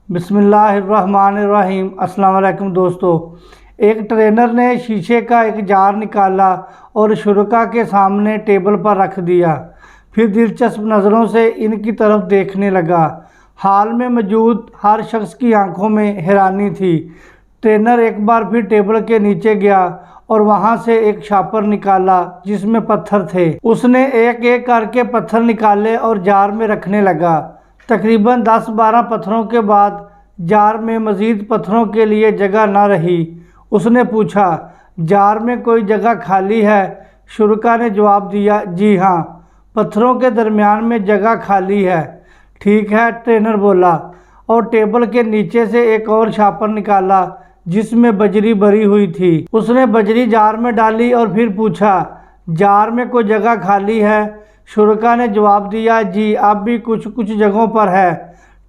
بسم اللہ الرحمن الرحیم۔ السلام علیکم دوستو۔ ایک ٹرینر نے شیشے کا ایک جار نکالا اور شرکاء کے سامنے ٹیبل پر رکھ دیا، پھر دلچسپ نظروں سے ان کی طرف دیکھنے لگا۔ حال میں موجود ہر شخص کی آنکھوں میں حیرانی تھی۔ ٹرینر ایک بار پھر ٹیبل کے نیچے گیا اور وہاں سے ایک شاپر نکالا جس میں پتھر تھے۔ اس نے ایک ایک کر کے پتھر نکالے اور جار میں رکھنے لگا۔ تقریباً 10-12 پتھروں کے بعد جار میں مزید پتھروں کے لیے جگہ نہ رہی۔ اس نے پوچھا، جار میں کوئی جگہ خالی ہے؟ شرکاء نے جواب دیا، جی ہاں، پتھروں کے درمیان میں جگہ خالی ہے۔ ٹھیک ہے، ٹرینر بولا، اور ٹیبل کے نیچے سے ایک اور شاپر نکالا جس میں بجری بھری ہوئی تھی۔ اس نے بجری جار میں ڈالی اور پھر پوچھا، جار میں کوئی جگہ خالی ہے؟ شرکاء نے جواب دیا، جی اب بھی کچھ جگہوں پر ہے۔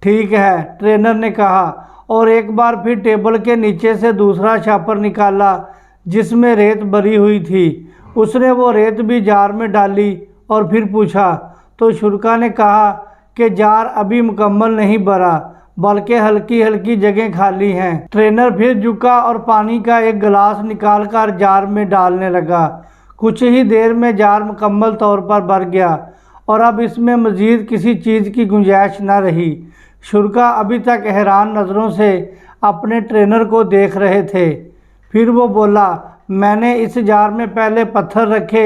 ٹھیک ہے، ٹرینر نے کہا، اور ایک بار پھر ٹیبل کے نیچے سے دوسرا شاپر نکالا جس میں ریت بھری ہوئی تھی۔ اس نے وہ ریت بھی جار میں ڈالی اور پھر پوچھا تو شرکاء نے کہا کہ جار ابھی مکمل نہیں بھرا بلکہ ہلکی ہلکی جگہیں خالی ہیں۔ ٹرینر پھر جھکا اور پانی کا ایک گلاس نکال کر جار میں ڈالنے لگا۔ کچھ ہی دیر میں جار مکمل طور پر بھر گیا اور اب اس میں مزید کسی چیز کی گنجائش نہ رہی۔ شرکاء ابھی تک حیران نظروں سے اپنے ٹرینر کو دیکھ رہے تھے۔ پھر وہ بولا، میں نے اس جار میں پہلے پتھر رکھے،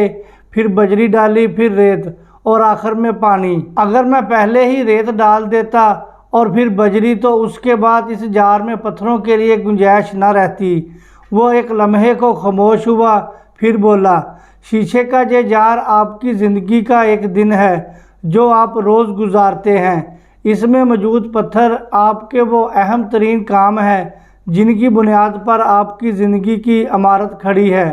پھر بجری ڈالی، پھر ریت اور آخر میں پانی۔ اگر میں پہلے ہی ریت ڈال دیتا اور پھر بجری تو اس کے بعد اس جار میں پتھروں کے لیے گنجائش نہ رہتی۔ وہ ایک لمحے کو خاموش ہوا، پھر بولا، شیشے کا یہ جار آپ کی زندگی کا ایک دن ہے جو آپ روز گزارتے ہیں۔ اس میں موجود پتھر آپ کے وہ اہم ترین کام ہیں جن کی بنیاد پر آپ کی زندگی کی عمارت کھڑی ہے۔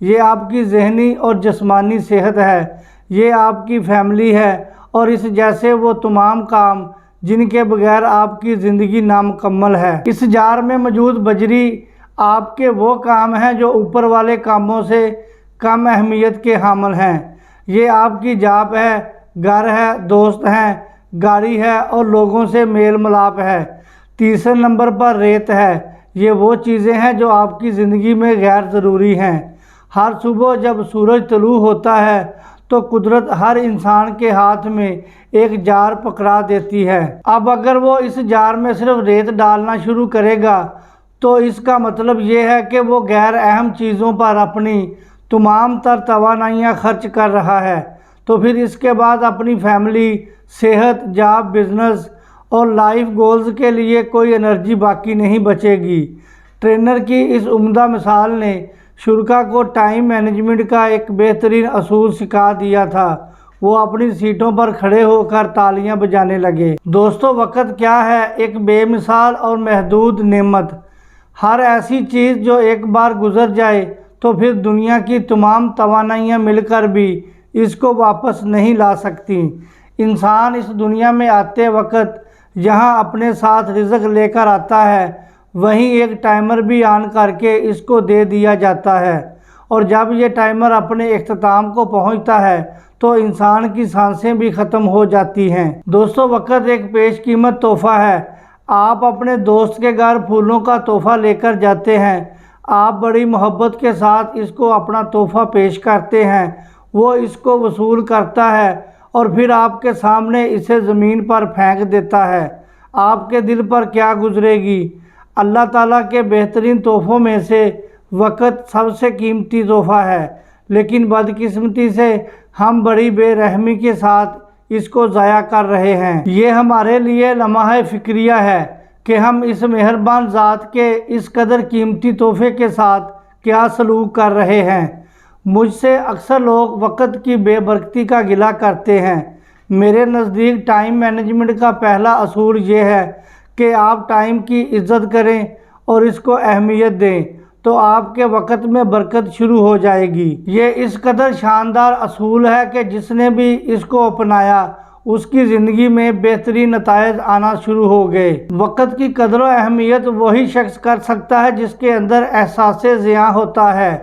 یہ آپ کی ذہنی اور جسمانی صحت ہے، یہ آپ کی فیملی ہے اور اس جیسے وہ تمام کام جن کے بغیر آپ کی زندگی نامکمل ہے۔ اس جار میں موجود بجری آپ کے وہ کام ہیں جو اوپر والے کاموں سے کم اہمیت کے حامل ہیں۔ یہ آپ کی جاب ہے، گھر ہے، دوست ہیں، گاڑی ہے اور لوگوں سے میل ملاپ ہے۔ تیسرے نمبر پر ریت ہے۔ یہ وہ چیزیں ہیں جو آپ کی زندگی میں غیر ضروری ہیں۔ ہر صبح جب سورج طلوع ہوتا ہے تو قدرت ہر انسان کے ہاتھ میں ایک جار پکڑا دیتی ہے۔ اب اگر وہ اس جار میں صرف ریت ڈالنا شروع کرے گا تو اس کا مطلب یہ ہے کہ وہ غیر اہم چیزوں پر اپنی تمام تر توانائیاں خرچ کر رہا ہے، تو پھر اس کے بعد اپنی فیملی، صحت، جاب، بزنس اور لائف گولز کے لیے کوئی انرجی باقی نہیں بچے گی۔ ٹرینر کی اس عمدہ مثال نے شرکاء کو ٹائم مینجمنٹ کا ایک بہترین اصول سکھا دیا تھا۔ وہ اپنی سیٹوں پر کھڑے ہو کر تالیاں بجانے لگے۔ دوستو، وقت کیا ہے؟ ایک بے مثال اور محدود نعمت۔ ہر ایسی چیز جو ایک بار گزر جائے تو پھر دنیا کی تمام توانائیاں مل کر بھی اس کو واپس نہیں لا سکتی۔ انسان اس دنیا میں آتے وقت جہاں اپنے ساتھ رزق لے کر آتا ہے، وہیں ایک ٹائمر بھی آن کر کے اس کو دے دیا جاتا ہے، اور جب یہ ٹائمر اپنے اختتام کو پہنچتا ہے تو انسان کی سانسیں بھی ختم ہو جاتی ہیں۔ دوستو، وقت ایک بیش قیمت تحفہ ہے۔ آپ اپنے دوست کے گھر پھولوں کا تحفہ لے کر جاتے ہیں، آپ بڑی محبت کے ساتھ اس کو اپنا تحفہ پیش کرتے ہیں، وہ اس کو وصول کرتا ہے اور پھر آپ کے سامنے اسے زمین پر پھینک دیتا ہے۔ آپ کے دل پر کیا گزرے گی؟ اللہ تعالیٰ کے بہترین تحفوں میں سے وقت سب سے قیمتی تحفہ ہے، لیکن بدقسمتی سے ہم بڑی بے رحمی کے ساتھ اس کو ضائع کر رہے ہیں۔ یہ ہمارے لیے لمحہ فکریہ ہے کہ ہم اس مہربان ذات کے اس قدر قیمتی تحفے کے ساتھ کیا سلوک کر رہے ہیں۔ مجھ سے اکثر لوگ وقت کی بے برکتی کا گلہ کرتے ہیں۔ میرے نزدیک ٹائم مینجمنٹ کا پہلا اصول یہ ہے کہ آپ ٹائم کی عزت کریں اور اس کو اہمیت دیں، تو آپ کے وقت میں برکت شروع ہو جائے گی۔ یہ اس قدر شاندار اصول ہے کہ جس نے بھی اس کو اپنایا اس کی زندگی میں بہترین نتائج آنا شروع ہو گئے۔ وقت کی قدر و اہمیت وہی شخص کر سکتا ہے جس کے اندر احساس ضیاع ہوتا ہے۔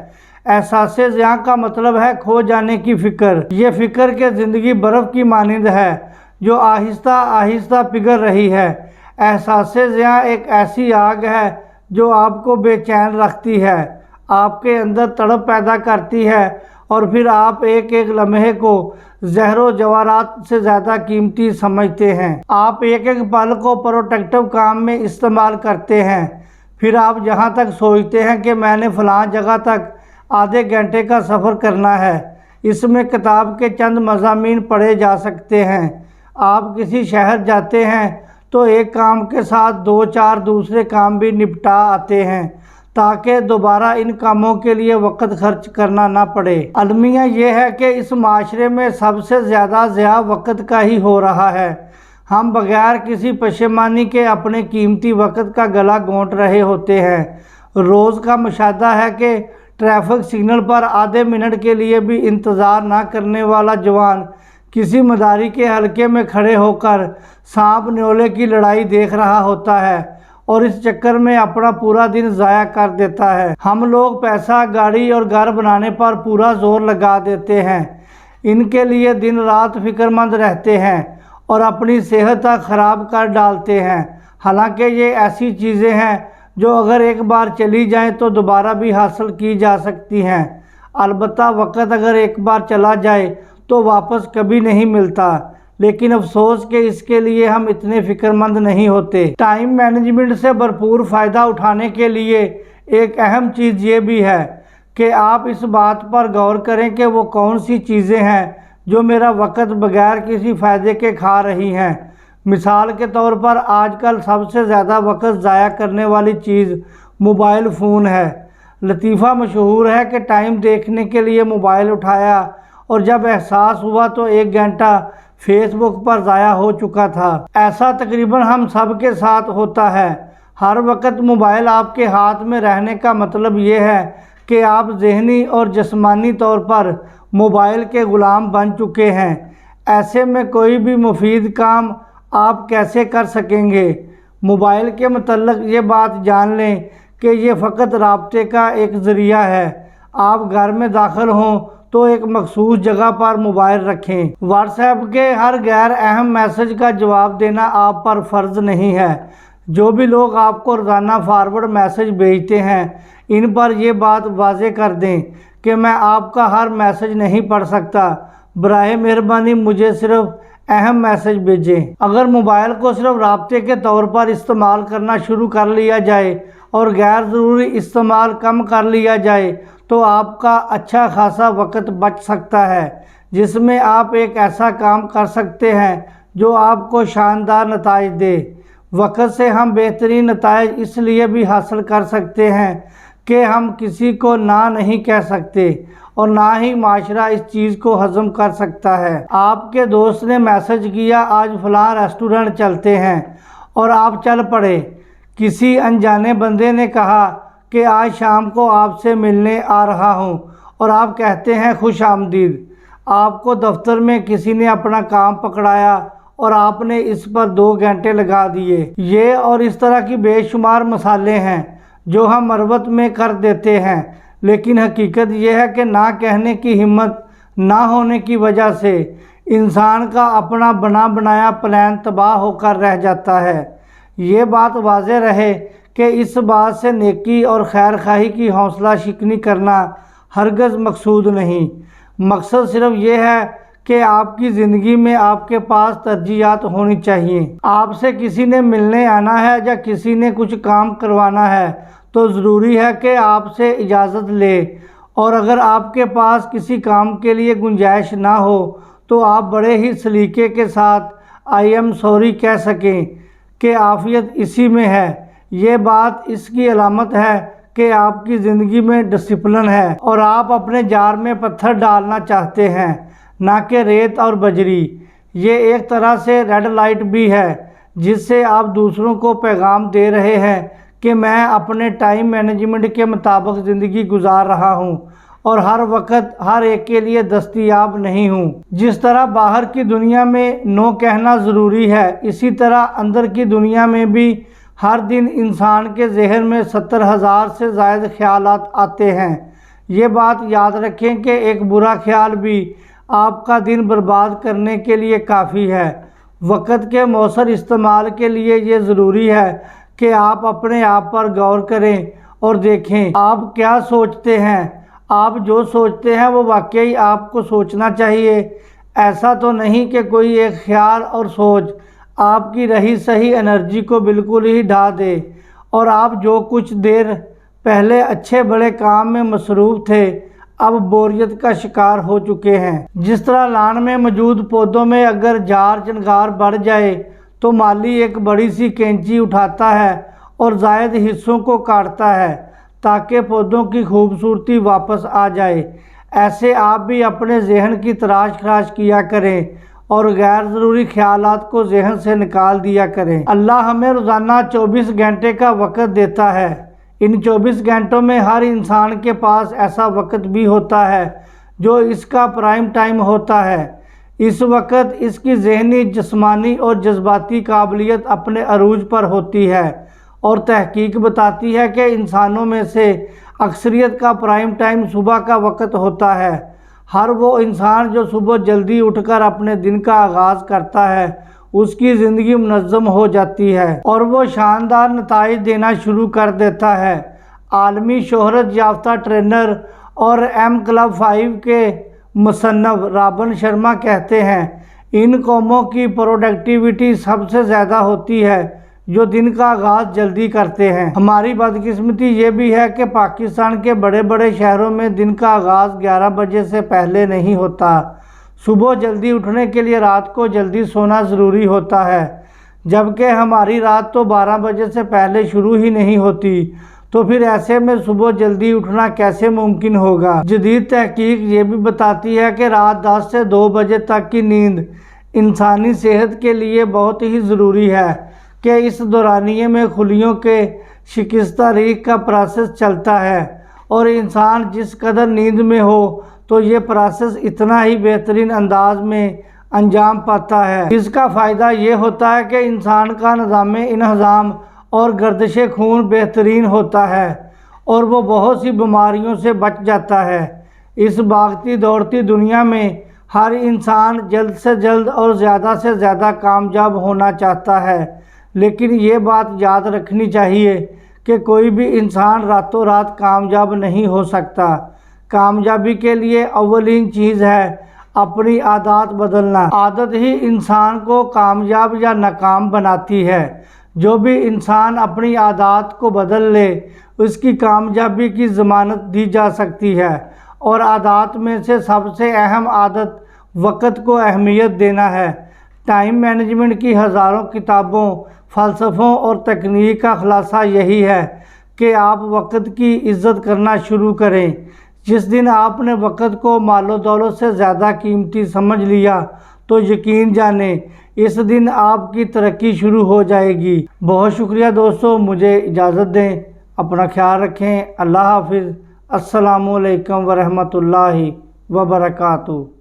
احساس ضیاع کا مطلب ہے کھو جانے کی فکر۔ یہ فکر کہ زندگی برف کی مانند ہے جو آہستہ آہستہ پگھل رہی ہے۔ احساس زیاں ایک ایسی آگ ہے جو آپ کو بے چین رکھتی ہے، آپ کے اندر تڑپ پیدا کرتی ہے، اور پھر آپ ایک ایک لمحے کو زہر و جواہرات سے زیادہ قیمتی سمجھتے ہیں۔ آپ ایک ایک پل کو پروڈکٹیو کام میں استعمال کرتے ہیں۔ پھر آپ جہاں تک سوچتے ہیں کہ میں نے فلاں جگہ تک آدھے گھنٹے کا سفر کرنا ہے، اس میں کتاب کے چند مضامین پڑھے جا سکتے ہیں۔ آپ کسی شہر جاتے ہیں تو ایک کام کے ساتھ 2-4 دوسرے کام بھی نپٹا آتے ہیں تاکہ دوبارہ ان کاموں کے لیے وقت خرچ کرنا نہ پڑے۔ المیہ یہ ہے کہ اس معاشرے میں سب سے زیادہ ضیاع وقت کا ہی ہو رہا ہے۔ ہم بغیر کسی پشیمانی کے اپنے قیمتی وقت کا گلا گھونٹ رہے ہوتے ہیں۔ روز کا مشاہدہ ہے کہ ٹریفک سگنل پر آدھے منٹ کے لیے بھی انتظار نہ کرنے والا جوان کسی مداری کے حلقے میں کھڑے ہو کر سانپ نیولے کی لڑائی دیکھ رہا ہوتا ہے اور اس چکر میں اپنا پورا دن ضائع کر دیتا ہے۔ ہم لوگ پیسہ، گاڑی اور گھر بنانے پر پورا زور لگا دیتے ہیں، ان کے لیے دن رات فکر مند رہتے ہیں اور اپنی صحت تک خراب کر ڈالتے ہیں، حالانکہ یہ ایسی چیزیں ہیں جو اگر ایک بار چلی جائیں تو دوبارہ بھی حاصل کی جا سکتی ہیں۔ البتہ وقت اگر ایک بار چلا جائے تو واپس کبھی نہیں ملتا، لیکن افسوس کہ اس کے لیے ہم اتنے فکر مند نہیں ہوتے۔ ٹائم مینجمنٹ سے بھرپور فائدہ اٹھانے کے لیے ایک اہم چیز یہ بھی ہے کہ آپ اس بات پر غور کریں کہ وہ کون سی چیزیں ہیں جو میرا وقت بغیر کسی فائدے کے کھا رہی ہیں۔ مثال کے طور پر آج کل سب سے زیادہ وقت ضائع کرنے والی چیز موبائل فون ہے۔ لطیفہ مشہور ہے کہ ٹائم دیکھنے کے لیے موبائل اٹھایا اور جب احساس ہوا تو 1 گھنٹہ فیس بک پر ضائع ہو چکا تھا۔ ایسا تقریباً ہم سب کے ساتھ ہوتا ہے۔ ہر وقت موبائل آپ کے ہاتھ میں رہنے کا مطلب یہ ہے کہ آپ ذہنی اور جسمانی طور پر موبائل کے غلام بن چکے ہیں۔ ایسے میں کوئی بھی مفید کام آپ کیسے کر سکیں گے؟ موبائل کے متعلق یہ بات جان لیں کہ یہ فقط رابطے کا ایک ذریعہ ہے۔ آپ گھر میں داخل ہوں تو ایک مخصوص جگہ پر موبائل رکھیں۔ واٹس ایپ کے ہر غیر اہم میسج کا جواب دینا آپ پر فرض نہیں ہے۔ جو بھی لوگ آپ کو روزانہ فارورڈ میسج بھیجتے ہیں، ان پر یہ بات واضح کر دیں کہ میں آپ کا ہر میسج نہیں پڑھ سکتا، براہ مہربانی مجھے صرف اہم میسج بھیجیں۔ اگر موبائل کو صرف رابطے کے طور پر استعمال کرنا شروع کر لیا جائے اور غیر ضروری استعمال کم کر لیا جائے تو آپ کا اچھا خاصا وقت بچ سکتا ہے، جس میں آپ ایک ایسا کام کر سکتے ہیں جو آپ کو شاندار نتائج دے۔ وقت سے ہم بہترین نتائج اس لیے بھی حاصل کر سکتے ہیں کہ ہم کسی کو نہ نہیں کہہ سکتے اور نہ ہی معاشرہ اس چیز کو ہضم کر سکتا ہے۔ آپ کے دوست نے میسج کیا آج فلاں ریسٹورنٹ چلتے ہیں اور آپ چل پڑے۔ کسی انجانے بندے نے کہا کہ آج شام کو آپ سے ملنے آ رہا ہوں اور آپ کہتے ہیں خوش آمدید۔ آپ کو دفتر میں کسی نے اپنا کام پکڑایا اور آپ نے اس پر 2 گھنٹے لگا دیے۔ یہ اور اس طرح کی بے شمار مثالیں ہیں جو ہم مروت میں کر دیتے ہیں، لیکن حقیقت یہ ہے کہ نہ کہنے کی ہمت نہ ہونے کی وجہ سے انسان کا اپنا بنا بنایا پلان تباہ ہو کر رہ جاتا ہے۔ یہ بات واضح رہے کہ اس بات سے نیکی اور خیر خواہی کی حوصلہ شکنی کرنا ہرگز مقصود نہیں۔ مقصد صرف یہ ہے کہ آپ کی زندگی میں آپ کے پاس ترجیحات ہونی چاہیے۔ آپ سے کسی نے ملنے آنا ہے یا کسی نے کچھ کام کروانا ہے تو ضروری ہے کہ آپ سے اجازت لے، اور اگر آپ کے پاس کسی کام کے لیے گنجائش نہ ہو تو آپ بڑے ہی سلیقے کے ساتھ آئی ایم سوری کہہ سکیں کہ عافیت اسی میں ہے۔ یہ بات اس کی علامت ہے کہ آپ کی زندگی میں ڈسپلن ہے اور آپ اپنے جار میں پتھر ڈالنا چاہتے ہیں، نہ کہ ریت اور بجری۔ یہ ایک طرح سے ریڈ لائٹ بھی ہے جس سے آپ دوسروں کو پیغام دے رہے ہیں کہ میں اپنے ٹائم مینجمنٹ کے مطابق زندگی گزار رہا ہوں اور ہر وقت ہر ایک کے لیے دستیاب نہیں ہوں۔ جس طرح باہر کی دنیا میں نو کہنا ضروری ہے، اسی طرح اندر کی دنیا میں بھی ہر دن انسان کے ذہن میں 70,000 سے زائد خیالات آتے ہیں۔ یہ بات یاد رکھیں کہ ایک برا خیال بھی آپ کا دن برباد کرنے کے لیے کافی ہے۔ وقت کے مؤثر استعمال کے لیے یہ ضروری ہے کہ آپ اپنے آپ پر غور کریں اور دیکھیں آپ کیا سوچتے ہیں۔ آپ جو سوچتے ہیں وہ واقعی آپ کو سوچنا چاہیے۔ ایسا تو نہیں کہ کوئی ایک خیال اور سوچ آپ کی رہی صحیح انرجی کو بالکل ہی ڈھا دے اور آپ جو کچھ دیر پہلے اچھے بڑے کام میں مصروف تھے اب بوریت کا شکار ہو چکے ہیں۔ جس طرح لان میں موجود پودوں میں اگر جھاڑ چنگار بڑھ جائے تو مالی ایک بڑی سی کینچی اٹھاتا ہے اور زائد حصوں کو کاٹتا ہے تاکہ پودوں کی خوبصورتی واپس آ جائے، ایسے آپ بھی اپنے ذہن کی تراش خراش کیا کریں اور غیر ضروری خیالات کو ذہن سے نکال دیا کریں۔ اللہ ہمیں روزانہ 24 گھنٹے کا وقت دیتا ہے۔ ان 24 گھنٹوں میں ہر انسان کے پاس ایسا وقت بھی ہوتا ہے جو اس کا پرائم ٹائم ہوتا ہے۔ اس وقت اس کی ذہنی، جسمانی اور جذباتی قابلیت اپنے عروج پر ہوتی ہے اور تحقیق بتاتی ہے کہ انسانوں میں سے اکثریت کا پرائم ٹائم صبح کا وقت ہوتا ہے۔ ہر وہ انسان جو صبح جلدی اٹھ کر اپنے دن کا آغاز کرتا ہے اس کی زندگی منظم ہو جاتی ہے اور وہ شاندار نتائج دینا شروع کر دیتا ہے۔ عالمی شہرت یافتہ ٹرینر اور ایم کلب 5 کے مصنف رابن شرما کہتے ہیں، ان قوموں کی پروڈکٹیوٹی سب سے زیادہ ہوتی ہے جو دن کا آغاز جلدی کرتے ہیں۔ ہماری بدقسمتی یہ بھی ہے کہ پاکستان کے بڑے بڑے شہروں میں دن کا آغاز 11 بجے سے پہلے نہیں ہوتا۔ صبح جلدی اٹھنے کے لیے رات کو جلدی سونا ضروری ہوتا ہے، جبکہ ہماری رات تو 12 بجے سے پہلے شروع ہی نہیں ہوتی، تو پھر ایسے میں صبح جلدی اٹھنا کیسے ممکن ہوگا؟ جدید تحقیق یہ بھی بتاتی ہے کہ رات 10 سے 2 بجے تک کی نیند انسانی صحت کے لیے بہت ہی ضروری ہے کہ اس دورانیے میں خلیوں کے شکستہ ریگ کا پروسیس چلتا ہے اور انسان جس قدر نیند میں ہو تو یہ پروسیس اتنا ہی بہترین انداز میں انجام پاتا ہے۔ اس کا فائدہ یہ ہوتا ہے کہ انسان کا نظام انہضام اور گردش خون بہترین ہوتا ہے اور وہ بہت سی بیماریوں سے بچ جاتا ہے۔ اس بھاگتی دوڑتی دنیا میں ہر انسان جلد سے جلد اور زیادہ سے زیادہ کامیاب ہونا چاہتا ہے، لیکن یہ بات یاد رکھنی چاہیے کہ کوئی بھی انسان راتوں رات کامیاب نہیں ہو سکتا۔ کامیابی کے لیے اولین چیز ہے اپنی عادات بدلنا۔ عادت ہی انسان کو کامیاب یا ناکام بناتی ہے۔ جو بھی انسان اپنی عادات کو بدل لے اس کی کامیابی کی ضمانت دی جا سکتی ہے، اور عادات میں سے سب سے اہم عادت وقت کو اہمیت دینا ہے۔ ٹائم مینجمنٹ کی ہزاروں کتابوں، فلسفوں اور تکنیک کا خلاصہ یہی ہے کہ آپ وقت کی عزت کرنا شروع کریں۔ جس دن آپ نے وقت کو مال و دولت سے زیادہ قیمتی سمجھ لیا تو یقین جانیں اس دن آپ کی ترقی شروع ہو جائے گی۔ بہت شکریہ دوستو، مجھے اجازت دیں، اپنا خیال رکھیں۔ اللہ حافظ۔ السلام علیکم ورحمۃ اللہ وبرکاتہ۔